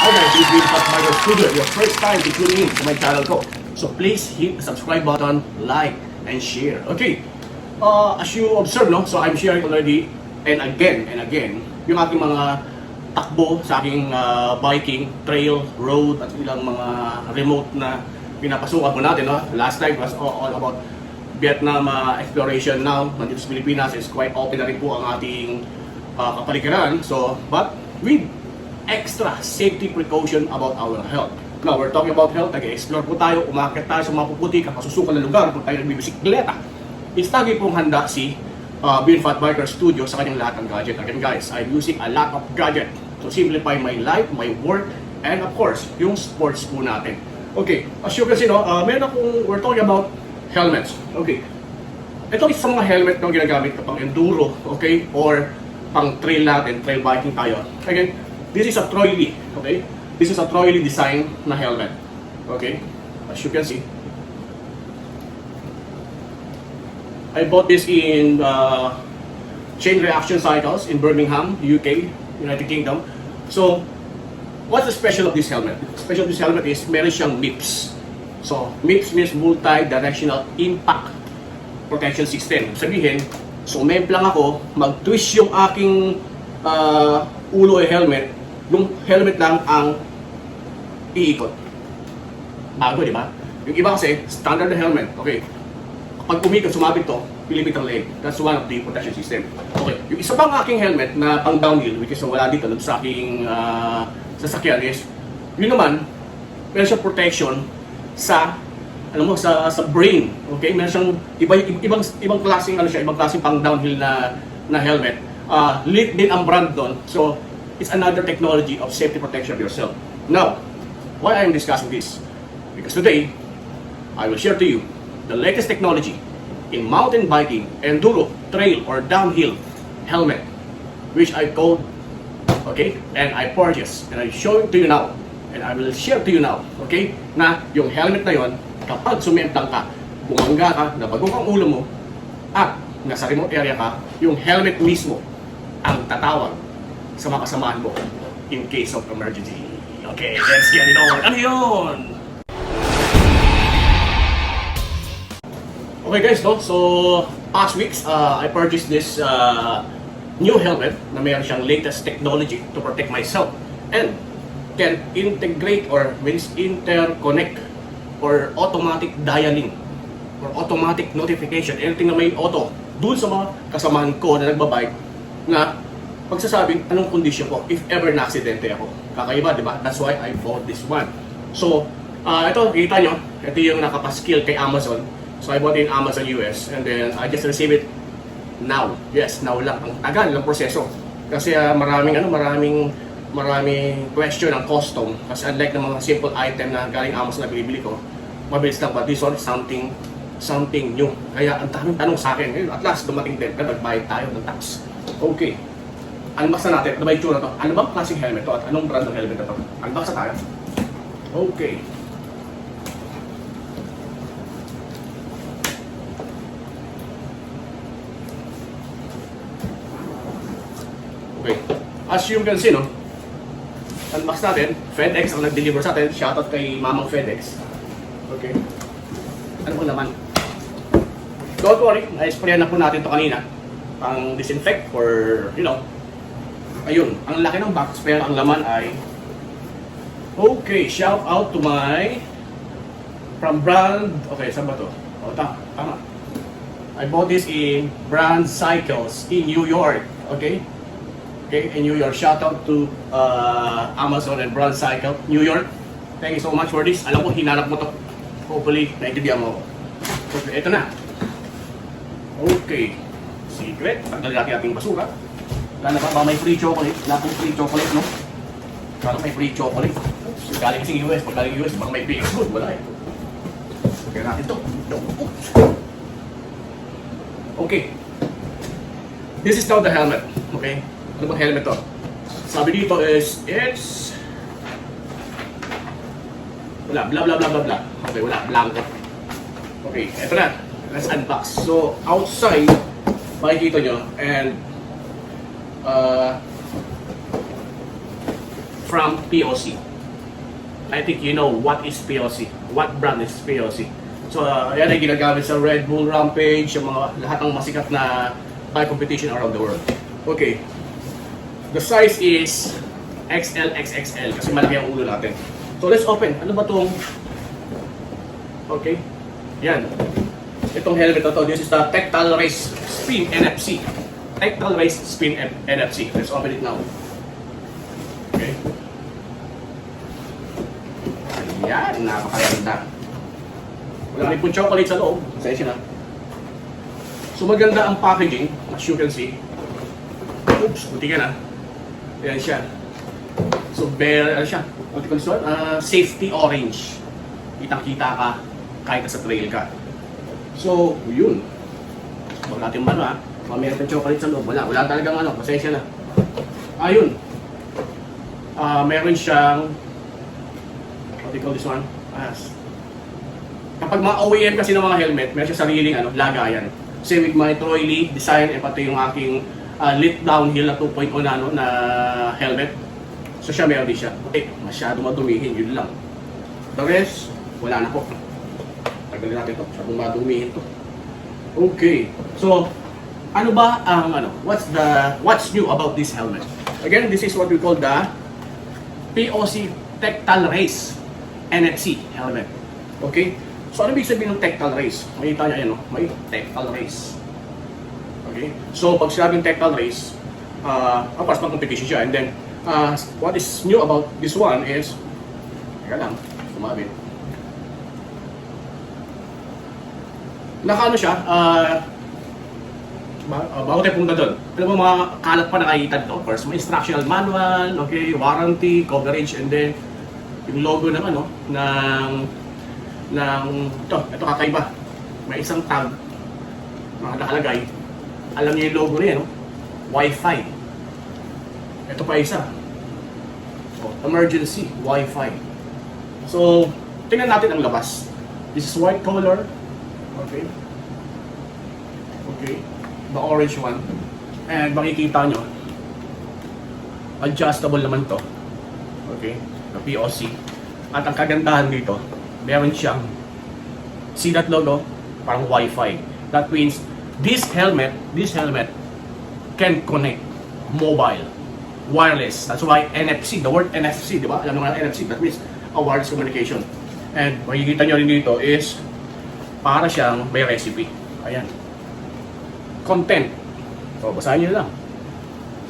Hi guys, this is Poc Tectal Studio. Your first time to tune in to my channel ko. So please hit the subscribe button, like, and share. Okay, as you observe, no? So I'm sharing already and again, yung aking mga takbo sa aking biking, trail, road, at ilang mga remote na pinapasukan po natin. No? Last time was all about Vietnam exploration. Now, nandito sa Pilipinas is quite open na rin po ang ating kapaligiran. So, but with extra safety precaution about our health. Now, we're talking about health. Nag-explore po tayo, umakit tayo sa mga puputik, kapasusukan na lugar kung tayo nagbibisikleta. It's lagi pong handa si Fat Biker Studio sa kanyang lahat ng gadget. Again guys, I'm using a lot of gadget to simplify my life, my work, and of course, yung sports po natin. Okay, as you can see, no, we're talking about helmets. Okay, ito is mga helmet na ginagamit kapag enduro, okay, or pang trail natin, trail biking tayo. Again, this is a Troily, okay? This is a Troily design na helmet, okay? As you can see, I bought this in Chain Reaction Cycles in Birmingham, UK, United Kingdom. So, what's the special of this helmet? The special of this helmet is meron siyang MIPS. So, MIPS means Multi-Directional Impact Protection System. Sabihin, so lang ako, mag-twist yung aking ulo ay helmet, yung helmet lang ang iikot. Bago, di ba? Yung iba kasi, standard na helmet, okay. Pag umikot, sumabit to, pilipit ang leg. That's one of the protection system. Okay, yung isa pang aking helmet na pang downhill, which is wala dito sa aking sasakyan is, yun naman, meron siyang protection sa sa brain. Okay, meron siyang ibang klaseng ibang klaseng pang downhill na helmet. Lit din ang brand doon. So, it's another technology of safety protection of yourself. Now, why I am discussing this? Because today, I will share to you the latest technology in mountain biking, enduro, trail, or downhill helmet, which I called, okay, and I purchased, and I show it to you now, and I will share to you now, okay, na yung helmet na yon, kapag sumemplang ka, bumangga ka, nabagong ang ulo mo, at nasa remote area ka, yung helmet mismo ang tatawag sa mga kasamahan mo in case of emergency. Okay, let's get it on. Ano yun? Okay guys, no? So past weeks, I purchased this new helmet na mayroon siyang latest technology to protect myself and can integrate or means interconnect or automatic dialing or automatic notification, anything na may auto dun sa mga kasamahan ko na nagbabike na pagsasabing anong condition ko if ever na-aksidente ako. Kakaiba, di ba? That's why I bought this one. So, ito, kita nyo, ito yung nakapaskill kay Amazon. So I bought it in Amazon US and then I just received it now. Yes, now lang. Ang tagal ng proseso. Kasi maraming question ng custom. Kasi unlike ng mga simple item na galing Amazon na binibili ko, mabilis lang. But this one is something new. Kaya ang daming tanong sa akin. Ngayon, at last dumating din. Kaya nagbayad tayo ng tax. Okay. Unbox na natin. Ano ba yung tsura to? Ano bang klaseng helmet to? At anong brand ng helmet na to? Unbox na tayo. Okay. Okay, as you can see, no, unbox natin, FedEx ang nag-deliver sa atin. Shoutout kay Mamang FedEx. Okay, ano po naman? Don't worry, na-sprayan na po natin to kanina. Pang disinfect or, you know, ayun, ang laki ng box pero ang laman ay, okay, shout out to my, from brand, okay, saan ba to? O, tama. I bought this in Brand Cycles in New York, okay? Okay, in New York. Shout out to Amazon and Brand Cycle, New York. Thank you so much for this. Alam ko, hinanap mo to. Hopefully, naintindihan mo. Okay, ito na. Okay. Secret. Tanggal natin ating basura. Wala na ba? May free chocolate. Wala pong free chocolate, no? Wala may free chocolate. Oops. Galing kasing US. Pag galing US, baka may free good. Wala eh. Kaya natin to. Oops. Okay. This is now the helmet. Okay. Ano bang helmet to? Sabi dito is, it's wala, blah blah blah blah blah. Okay, wala, blanco. Okay, eto na. Let's unbox. So, outside, makikita nyo, and from POC. I think you know what is PLC, what brand is PLC. So yan ay ginagamit sa Red Bull Rampage, yung mga lahat ng masikat na bike competition around the world. Okay, the size is XL-XXL kasi malaki ang ulo natin. So let's open. Ano ba tong? Okay, yan. Itong helmet na to, this is the Tectal Race SPIN NFC. Tectal Race SPIN NFC. Let's open it now. Okay. Ayan, napakaganda. Wala rin pong chocolate sa loob. Pasensya na. So maganda ang packaging, as you can see. Oops, buti ka na. Ayan siya. So ano siya? What you call this? Safety orange. Kitang-kita ka kahit sa trail ka. So, yun. Huwag natin mano ha. Meron ng chocolate sa loob. Wala talagang ano. Pasensya na. Ayun. Meron siyang what do you call this one? Kapag mga OEM kasi ng mga helmet, meron siya sariling lagayan. Same with my Troy Lee design, pati yung aking lit downhill na 2.0 na helmet. So siya meron din siya. Okay, masyado madumihin, yun lang. The rest, wala na po. Tagalin natin ito, masyadong madumihin to. Okay, so ano ba ang what's new about this helmet? Again, this is what we call the POC Tectal Race NFC helmet. Okay? So ano ibig sabihin ng Tectal Race? Makita niyo yan, may Tectal Race. Okay? So pag sinabing Tectal Race, of course, competition siya. And then, what is new about this one is, teka lang, sumabit. Nakaano siya, bago tayo punta doon. Alam mo mga kalat pa nakikita dito. First, may instructional manual, okay, warranty, coverage, and then yung logo ng ito kakaiba. May isang tag na nakalagay. Alam niyo yung logo na yan, no? Wi-Fi. Ito pa isa. So, emergency Wi-Fi. So, tingnan natin ang labas. This is white color. Okay. Okay. The orange one. And makikita nyo, adjustable naman to. Okay. The POC. At ang kagandahan dito, meron siyang, see that logo? Parang Wi-Fi. That means this helmet can connect mobile, wireless. That's why NFC, the word NFC, di ba? Alam naman ang NFC, that means a wireless communication. And makikita nyo rin dito is para siyang may recipe. Ayan. Content. So, basahin nyo lang.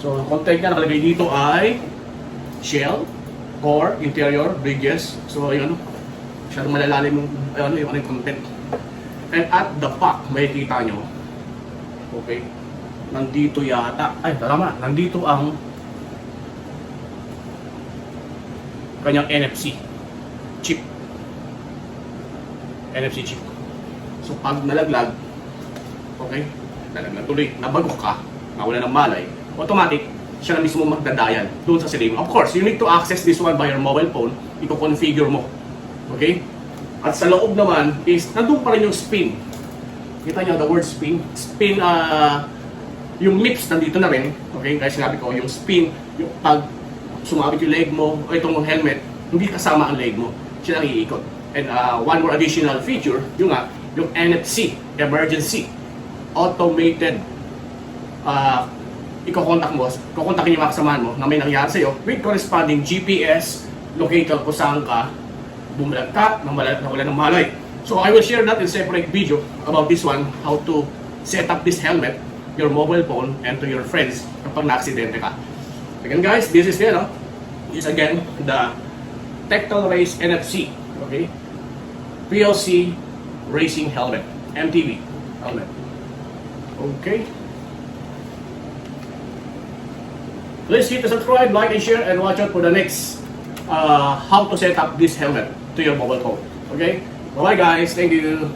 So, ang content na nakalagay dito ay shell, core, interior, bridges. So, yun, masyadong malalalim yung content. And at the back, makikita nyo, okay, nandito yata, ay, tama, nandito ang kanyang NFC chip. NFC chip. So, pag nalaglag, okay, nalaglag tuloy, nabagok ka, nawala ng malay, automatic, siya na mismo magdadayan doon sa siling. Of course, you need to access this one by your mobile phone. Iko-configure mo. Okay? At sa loob naman is, nandun pa rin yung spin. Kita nyo the word spin? Spin, yung lips nandito na rin. Okay? Kaya sinabi ko, yung spin, yung pag sumabit yung leg mo, o itong helmet, hindi kasama ang leg mo. Siya lang iikot. And one more additional feature, yung NFC, emergency, automated, kukontakin yung mga kasamahan mo na may nangyari sa'yo with corresponding GPS locator kung saan ka bumulag ka, nawala ng malay. So I will share that in separate video about this one, how to set up this helmet, your mobile phone, and to your friends kapag na-aksidente ka. Again guys, this is this again, the Tectal Race NFC, okay? PLC Racing Helmet, MTV helmet. Okay. Please hit the subscribe, like, and share, and watch out for the next how to set up this helmet to your mobile phone. Okay? Bye-bye guys. Thank you.